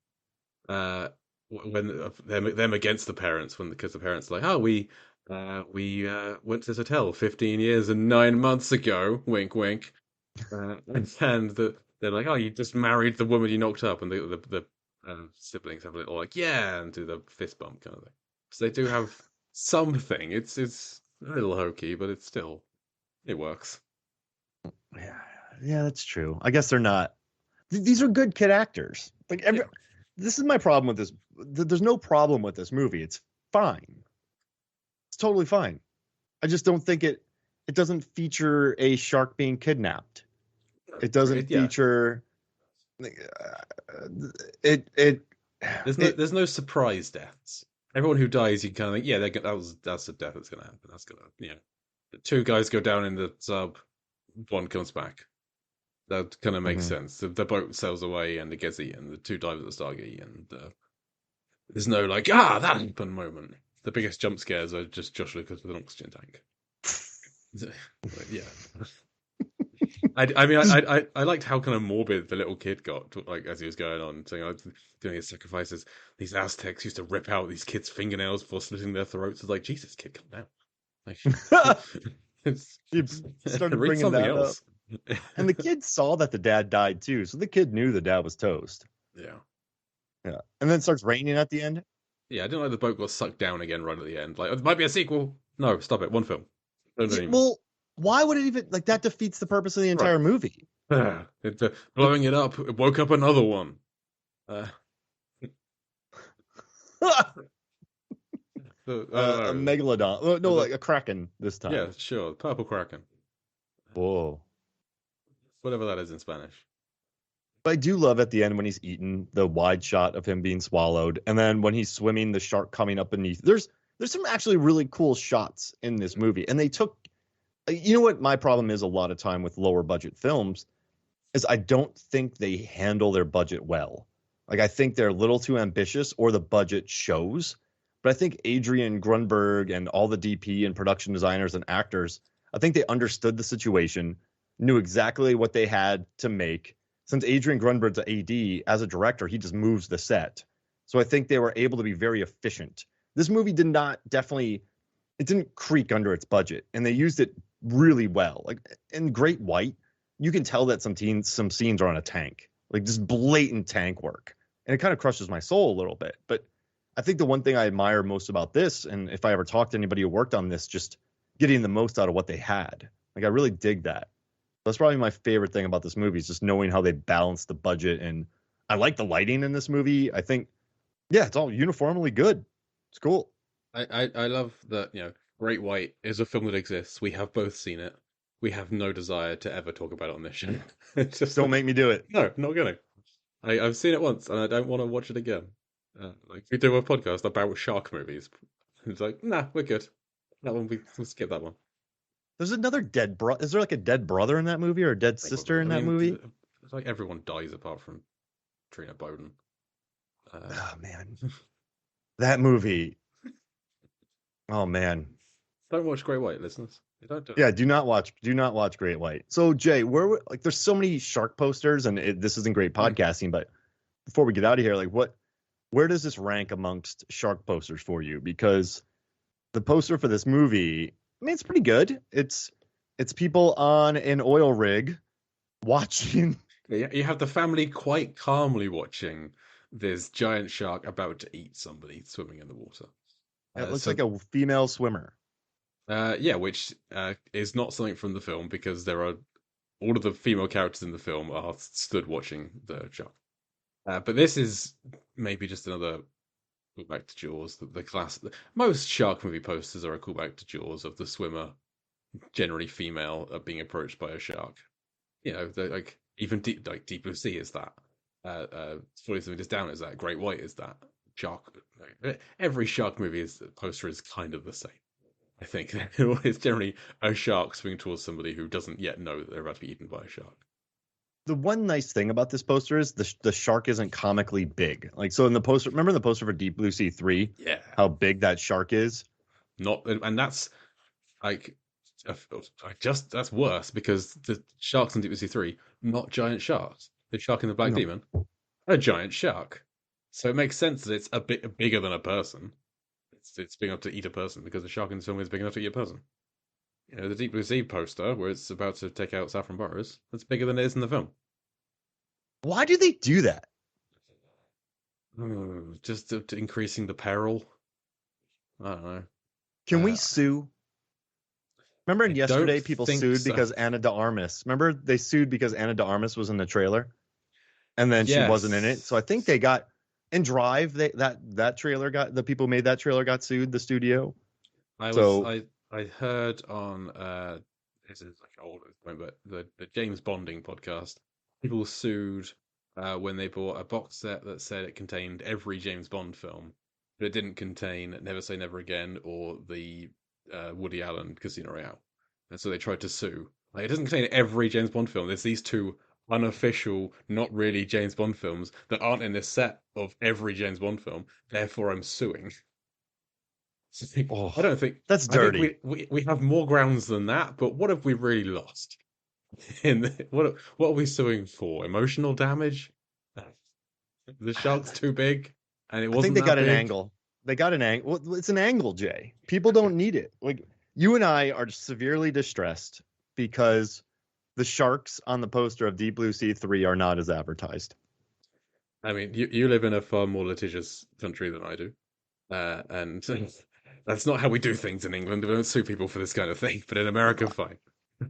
uh when them against the parents because the parents are like, oh, we went to this hotel 15 years and 9 months ago, wink wink, they're like, oh, you just married the woman you knocked up, and the siblings have a little like, yeah, and do the fist bump kind of thing. So they do have something. It's a little hokey, but it works. Yeah, yeah, that's true. I guess they're not. These are good kid actors. Like Yeah. this is my problem with this. There's no problem with this movie. It's fine. It's totally fine. I just don't think it doesn't feature a shark being kidnapped. It doesn't Yeah. feature it There's no surprise deaths. Everyone who dies, you kind of think, yeah, that's a death that's gonna happen. That's gonna, the two guys go down in the sub, one comes back. That kind of makes Mhm. sense. The boat sails away and it gets eaten. The two divers at start get eaten. There's no like, that happened moment. The biggest jump scares are just Josh Lucas with an oxygen tank. Yeah. I mean, I liked how kind of morbid the little kid got, like as he was going on, saying, doing his sacrifices. These Aztecs used to rip out these kids' fingernails before slitting their throats. It's like, Jesus, kid, come down. Like, You started read bringing something that up. else. And the kid saw that the dad died too, so the kid knew the dad was toast. Yeah. Yeah, and then it starts raining at the end. Yeah, I didn't like the boat got sucked down again right at the end. Like, it might be a sequel. No, stop it. One film. Don't do Yeah, any more. well, why would it even like that defeats the purpose of the Right. entire movie? Blowing it up, it woke up another one. Uh, A megalodon. Oh, no, like a kraken this time. yeah, sure. Purple Kraken. Whoa. Whatever that is in Spanish. But I do love at the end when he's eaten the wide shot of him being swallowed, and then when he's swimming, the shark coming up beneath. There's some actually really cool shots in this movie, and they took. You know what my problem is a lot of time with lower budget films is I don't think they handle their budget well. Like I think they're a little too ambitious, or the budget shows. But I think Adrian Grunberg and all the DP and production designers and actors, I think they understood the situation, knew exactly what they had to make. Since Adrian Grunberg's an AD, as a director, he just moves the set. So I think they were able to be very efficient. This movie did not definitely, it didn't creak under its budget, and they used it really well. Like in Great White, you can tell that some scenes are on a tank, like just blatant tank work, and it kind of crushes my soul a little bit. But I think the one thing I admire most about this, and if I ever talked to anybody who worked on this, just getting the most out of what they had. Like I really dig that. That's probably my favorite thing about this movie is just knowing how they balance the budget. And I like the lighting in this movie. I think, yeah, it's all uniformly good. It's cool. I love that, Great White is a film that exists. We have both seen it. We have no desire to ever talk about it on this show. It's just Don't make me do it. no, not gonna. I've seen it once and I don't want to watch it again. Like we do a podcast about shark movies. It's like, nah, we're good. That one we'll skip that one. There's another dead bro. Is there like a dead brother in that movie or a dead sister Probably. in I that mean, movie? it's like everyone dies apart from Trina Bowden. Oh man, that movie. Oh man. Don't watch Great White, listeners. You don't do it. Yeah, do not watch Great White. So Jay, like there's so many shark posters and this isn't great Hmm. podcasting, but before we get out of here, like where does this rank amongst shark posters for you? Because the poster for this movie, I mean, it's pretty good. It's people on an oil rig watching. Yeah, you have the family quite calmly watching this giant shark about to eat somebody swimming in the water. It looks So like a female swimmer. yeah, which is not something from the film because there are all of the female characters in the film are stood watching the shark. But this is maybe just another callback to Jaws. The class, most shark movie posters are a callback to Jaws of the swimmer, generally female, being approached by a shark. You know, like even Deep Blue Sea is that. 40 Meters Down is that. Great White is that. Shark. Every shark movie poster is kind of the same. I think it's generally a shark swimming towards somebody who doesn't yet know that they're about to be eaten by a shark. The one nice thing about this poster is the shark isn't comically big. Like so in the poster, remember the poster for Deep Blue Sea 3? Yeah. How big that shark is? Not, and that's like that's worse because the sharks in Deep Blue Sea 3, not giant sharks. The shark in the Black No. Demon, a giant shark. So it makes sense that it's a bit bigger than a person. It's big enough to eat a person because the shark in the film is big enough to eat a person. You know, the Deep Blue Sea poster where it's about to take out Saffron Burrows, that's bigger than it is in the film. Why do they do that? Just to increasing the peril. I don't know. Can we Uh, sue? Remember I yesterday don't people think sued so. because Anna de Armas. Remember they sued because Anna de Armas was in the trailer and then she wasn't in it. So I think they got in Drive that trailer got the people who made that trailer got sued, the studio. I heard on this is like old but the James Bonding podcast, people sued when they bought a box set that said it contained every James Bond film, but it didn't contain Never Say Never Again or the Woody Allen Casino Royale. And so they tried to sue. Like, it doesn't contain every James Bond film. There's these two unofficial, not really James Bond films that aren't in this set of every James Bond film. Therefore, I'm suing. Oh, I don't think that's I think dirty. we have more grounds than that. But what have we really lost? What are we suing for? Emotional damage? The shark's too big, and it I think wasn't they that got an big. angle. They got an angle. Well, it's an angle, Jay. People don't need it. Like you and I are severely distressed because the sharks on the poster of Deep Blue Sea 3 are not as advertised. I mean, you live in a far more litigious country than I do, and that's not how we do things in England. We don't sue people for this kind of thing, but in America, fine.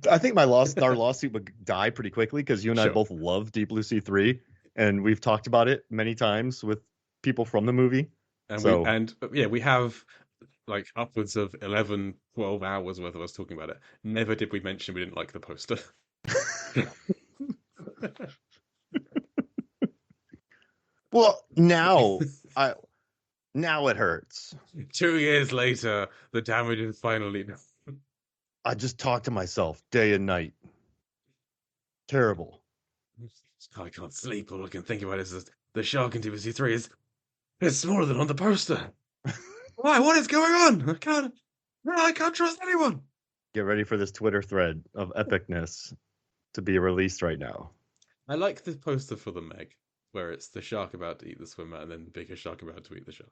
I think our lawsuit would die pretty quickly because you and I Sure. both love Deep Blue Sea 3 and we've talked about it many times with people from the movie. And So yeah, we have like upwards of 11, 12 hours worth of us talking about it. Never did we mention we didn't like the poster. well, now it hurts. 2 years later, the damage is finally done. I just talk to myself day and night. Terrible. I can't sleep. All I can think about is the shark in TBC 3 is it's smaller than on the poster. Why? What is going on? I can't trust anyone. Get ready for this Twitter thread of epicness to be released right now. I like the poster for the Meg, where it's the shark about to eat the swimmer and then the bigger shark about to eat the shark.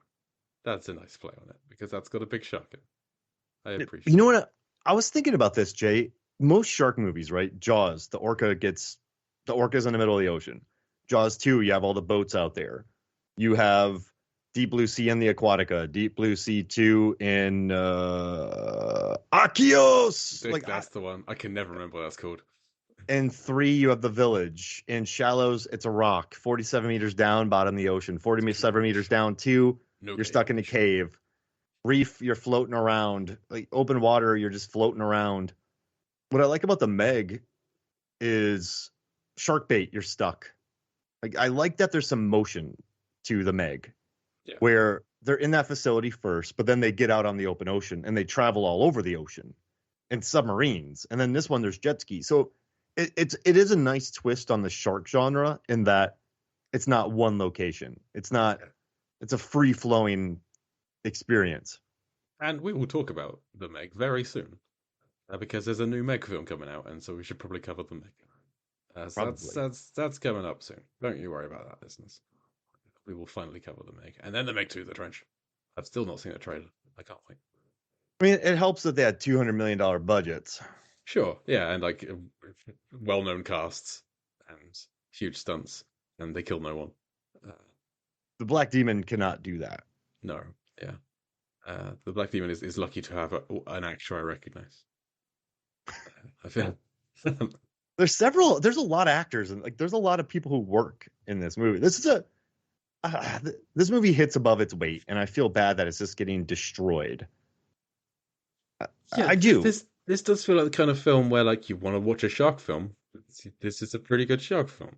That's a nice play on it because that's got a big shark in it. I appreciate You know what? I was thinking about this, Jay. Most shark movies, right? Jaws, the orca's in the middle of the ocean. Jaws 2, you have all the boats out there. You have Deep Blue Sea and the Aquatica. Deep Blue Sea 2 in Achios. Like that's the one. I can never remember what that's called. In 3, you have the village. In Shallows, it's a rock. 47 meters down, bottom of the ocean. 47 meters down, 2, you're stuck in a cave. Reef, you're floating around. Like open water, you're just floating around. What I like about the Meg is shark bait, you're stuck. Like I like that there's some motion to the Meg, where they're in that facility first, but then they get out on the open ocean and they travel all over the ocean. and submarines, and then this one there's jet skis. So it is a nice twist on the shark genre in that it's not one location. It's not. It's a free flowing experience. And we will talk about the Meg very soon because there's a new Meg film coming out, and so we should probably cover the Meg. So Probably. that's coming up soon. Don't you worry about that, listeners. We will finally cover the Meg, and then the Meg 2, The Trench. I've still not seen a trailer. I can't wait. I mean, it helps that they had $200 million budgets. Sure, yeah, and like well-known casts and huge stunts, and they kill no one. The Black Demon cannot do that. No, yeah. The Black Demon is lucky to have an actor I recognize. I feel There's a lot of actors and like there's a lot of people who work in this movie. This movie hits above its weight, and I feel bad that it's just getting destroyed. yeah, I do. This does feel like the kind of film where like you want to watch a shark film. This is a pretty good shark film.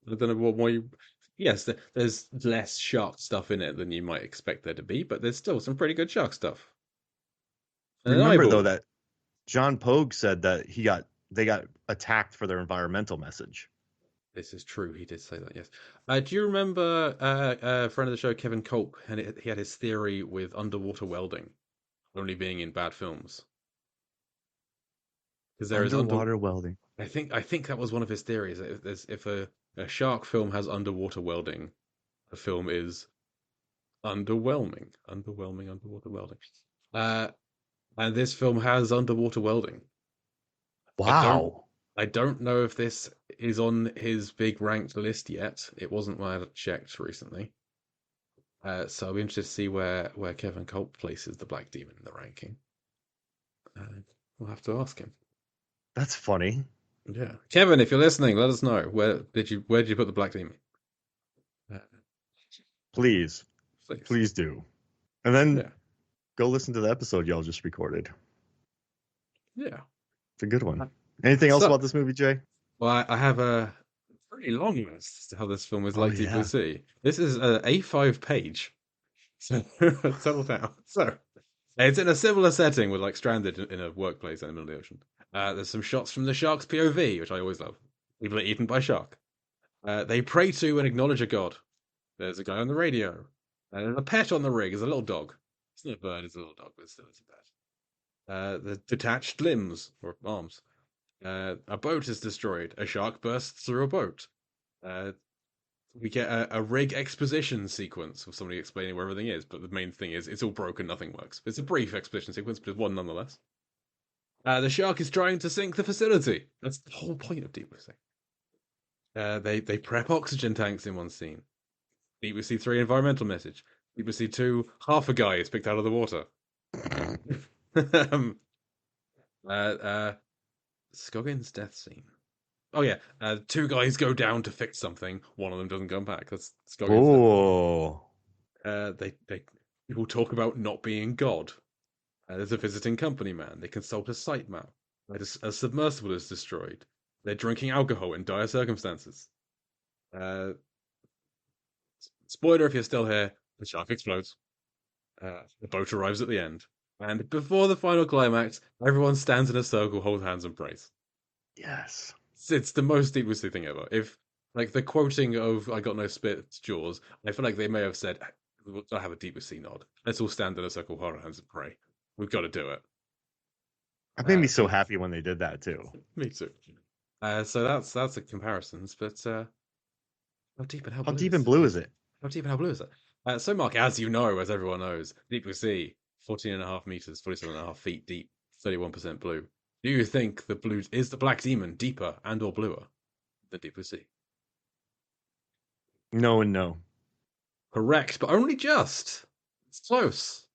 I don't know what more you. Yes, there's less shark stuff in it than you might expect there to be, but there's still some pretty good shark stuff. And an Remember though eyeball. that John Pogue said that they got attacked for their environmental message. This is true. He did say that. Yes. Do you remember a friend of the show, Kevin Culp, and he had his theory with underwater welding only being in bad films because there is Underwater welding. I think that was one of his theories. If a shark film has underwater welding, the film is underwhelming underwater welding. Uh, and this film has underwater welding. Wow. I don't know if this is on his big ranked list yet. It wasn't when I checked recently. So I'll be interested to see where Kevin Culp places the Black Demon in the ranking. We'll have to ask him. That's funny. Yeah, Kevin, if you're listening, let us know where did you put the Black Demon? Uh, Please. please. Please do. And then Yeah. go listen to the episode y'all just recorded. Yeah. It's a good one. Anything else about this movie, Jay? Well, I have a pretty long list as to how this film is like Deep Blue Yeah. Sea. This is a A5 page. So settle down. So it's in a similar setting with like stranded in a workplace in the middle of the ocean. There's some shots from the shark's POV, which I always love. People are eaten by shark. They pray to and acknowledge a god. There's a guy on the radio. There's a pet on the rig. There's a little dog. It's not a bird, it's a little dog, but still it's a pet. The detached limbs or arms. A boat is destroyed. A shark bursts through a boat. We get a rig exposition sequence of somebody explaining where everything is, but the main thing is it's all broken, nothing works. It's a brief exposition sequence, but it's one nonetheless. The shark is trying to sink the facility. That's the whole point of Deep Blue Sea. They prep oxygen tanks in one scene. Deep Blue Sea 3 environmental message. Deep Blue Sea 2, half a guy is picked out of the water. Scoggins' death scene. Oh yeah, two guys go down to fix something. One of them doesn't come back. That's Scoggins. Oh. They people talk about not being God. There's a visiting company man. They consult a site map. A submersible is destroyed. They're drinking alcohol in dire circumstances. Spoiler if you're still here, the shark explodes. The boat arrives at the end. And before the final climax, everyone stands in a circle, holds hands, and prays. Yes. It's the most Deep Blue Sea thing ever. If like the quoting of "I got no spit" Jaws, I feel like they may have said, "I have a Deep Blue Sea nod. Let's all stand in a circle, hold our hands, and pray. We've got to do it." That made me so happy when they did that too. Me too. So that's a comparisons, but how deep and how blue? How deep and blue is it? How deep and how blue is it? So Mark, as you know, as everyone knows, Deep Blue Sea, 14.5 meters, 47.5 feet deep, 31% blue. Do you think is the Black Demon deeper and or bluer than Deep Blue Sea? No and no. Correct, but only just. It's close.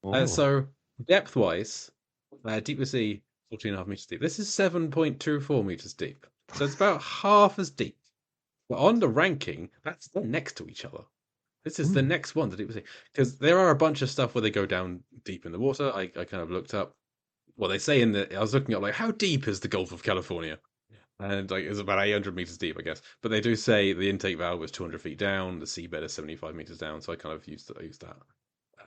Oh. So depth-wise, Deep Blue Sea, 14.5 meters deep. This is 7.24 meters deep. So it's about half as deep. But on the ranking, they're next to each other. This is the next one to Deep Blue Sea. Because there are a bunch of stuff where they go down deep in the water. I kind of looked up. Well, they say I was looking up like how deep is the Gulf of California, and like it's about 800 meters deep, I guess. But they do say the intake valve was 200 feet down, the seabed is 75 meters down. So I kind of used that.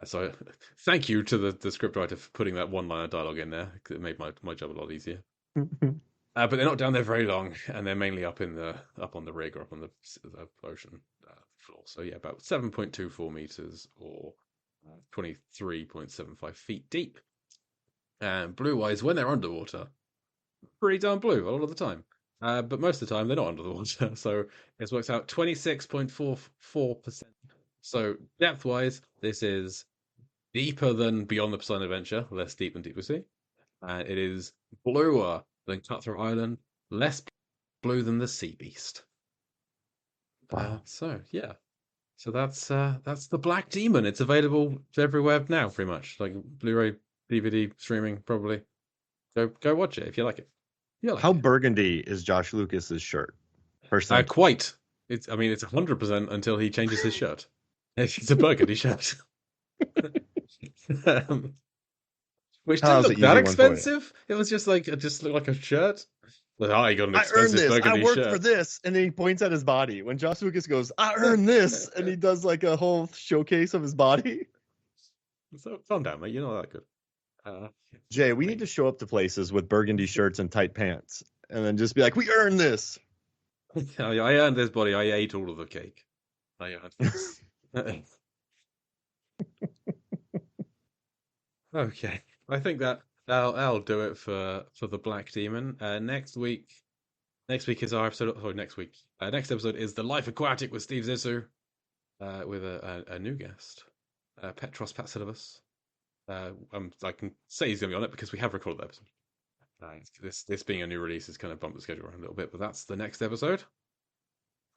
So thank you to the scriptwriter for putting that one line of dialogue in there. 'Cause it made my job a lot easier. But they're not down there very long, and they're mainly up on the rig or up on the ocean floor. So yeah, about 7.24 meters or 23.75 feet deep. And blue eyes, when they're underwater, pretty darn blue a lot of the time. But most of the time they're not under the water. So it works out 26.44%. So depth wise, this is deeper than Beyond the Poseidon Adventure, less deep than Deep Blue Sea. And it is bluer than Cutthroat Island, less blue than the Sea Beast. Wow. So yeah. So that's the Black Demon. It's available everywhere now, pretty much. Like Blu-ray, DVD, streaming, probably. Go watch it if you like it. How burgundy is Josh Lucas's shirt? Quite. It's 100% until he changes his shirt. It's a burgundy shirt. Which didn't look that expensive. It was just looked like a shirt. Like, oh, you got an expensive burgundy shirt. I worked for this, and then he points at his body. When Josh Lucas goes, "I earned this," and he does like a whole showcase of his body. So calm down, mate. You're not that good. Jay, we need to show up to places with burgundy shirts and tight pants, and then just be like, "We earned this." I earned this, buddy. I ate all of the cake. I earned this. Okay, I think that'll do it for the Black Demon. Next week is our episode. Oh, next week. Next episode is the Life Aquatic with Steve Zissou, with a new guest, Petros Patsilivus. I can say he's going to be on it because we have recorded that episode. This being a new release is kind of bumped the schedule around a little bit, but that's the next episode.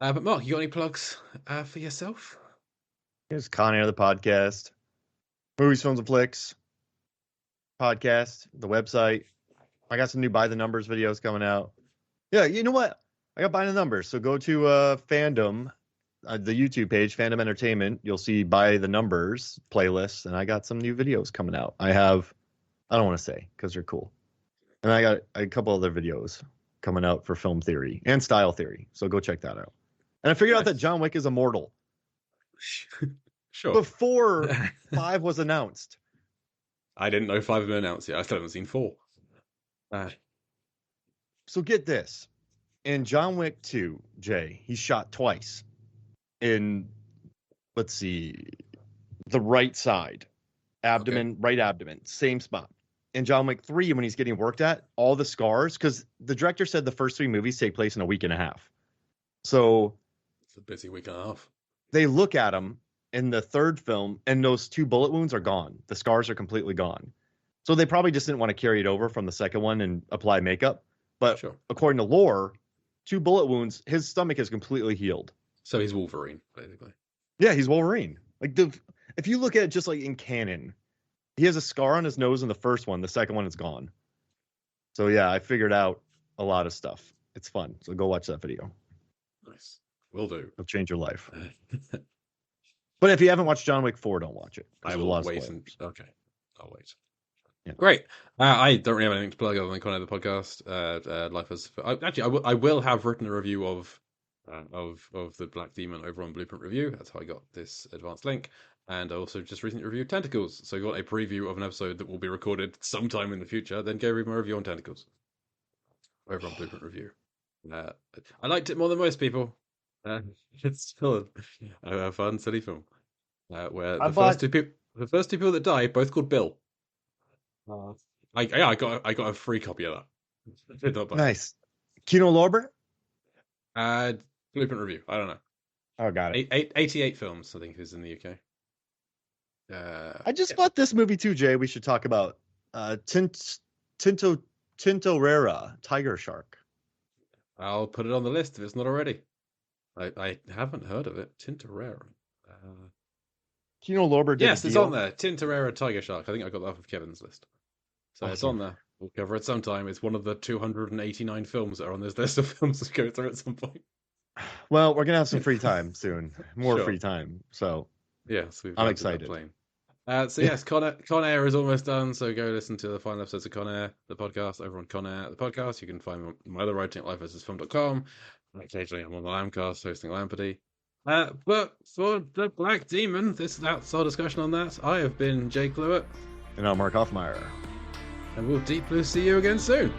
But Mark, you got any plugs for yourself? Here's Con Air, the podcast, Movies, Films, and Flicks podcast, the website. I got some new By the Numbers videos coming out. Yeah, you know what? I got By the Numbers. So go to Fandom, the YouTube page, Fandom Entertainment. You'll see By the Numbers playlists, and I got some new videos coming out. I don't want to say because they're cool. And I got a couple other videos coming out for Film Theory and Style Theory. So go check that out. And I figured out that John Wick is immortal. Sure. Before 5 was announced. I didn't know 5 had been announced yet. I still haven't seen 4. So get this. In John Wick 2, Jay, he's shot twice. In, let's see, the right side. Abdomen, okay. Right abdomen, same spot. In John Wick 3, when he's getting worked at, all the scars, because the director said the first 3 movies take place in a week and a half. So it's a busy week and a half. They look at him in the third film, and those 2 bullet wounds are gone. The scars are completely gone. So they probably just didn't want to carry it over from the second one and apply makeup. But sure. According to lore, 2 bullet wounds, his stomach is completely healed. So he's Wolverine, basically. Yeah, he's Wolverine. Like if you look at it just like in canon, he has a scar on his nose in the first one. The second one is gone. So yeah, I figured out a lot of stuff. It's fun. So go watch that video. Nice. Will do. It'll change your life. But if you haven't watched John Wick 4, don't watch it. I will wait. Okay, I'll wait. Yeah. Great. I don't really have anything to plug other than Con Air the podcast. Life is I will have written a review of the Black Demon over on Blueprint Review. That's how I got this advanced link. And I also just recently reviewed Tentacles. So you got a preview of an episode that will be recorded sometime in the future. Then go read my review on Tentacles over on Blueprint Review. I liked it more than most people. It's still a fun, silly film. Where the first two people that die both called Bill. I got a free copy of that. Nice. Kino Lorber? Blueprint Review. I don't know. Oh, got it. 88 films, I think, is in the UK. I just bought this movie too, Jay. We should talk about Tintorera, Tiger Shark. I'll put it on the list if it's not already. I haven't heard of it. Tintorera. Kino Lorber did Yes, it's on there. Tintorera Tiger Shark. I think I got that off of Kevin's list. So awesome. It's on there. We'll cover it sometime. It's one of the 289 films that are on this list of films to go through at some point. Well, we're gonna have some free time soon. More free time. So yes, I'm excited. So yes, Con Air is almost done. So go listen to the final episodes of Con Air, the podcast, over on Con Air, the podcast. You can find my other writing at lifeversusfilm.com. Occasionally I'm on the Lambcast hosting Lamparty. But for the Black Demon, that's our discussion on that. I have been Jake Lewitt. And I'm Mark Hoffmeyer. And we'll deep blue see you again soon.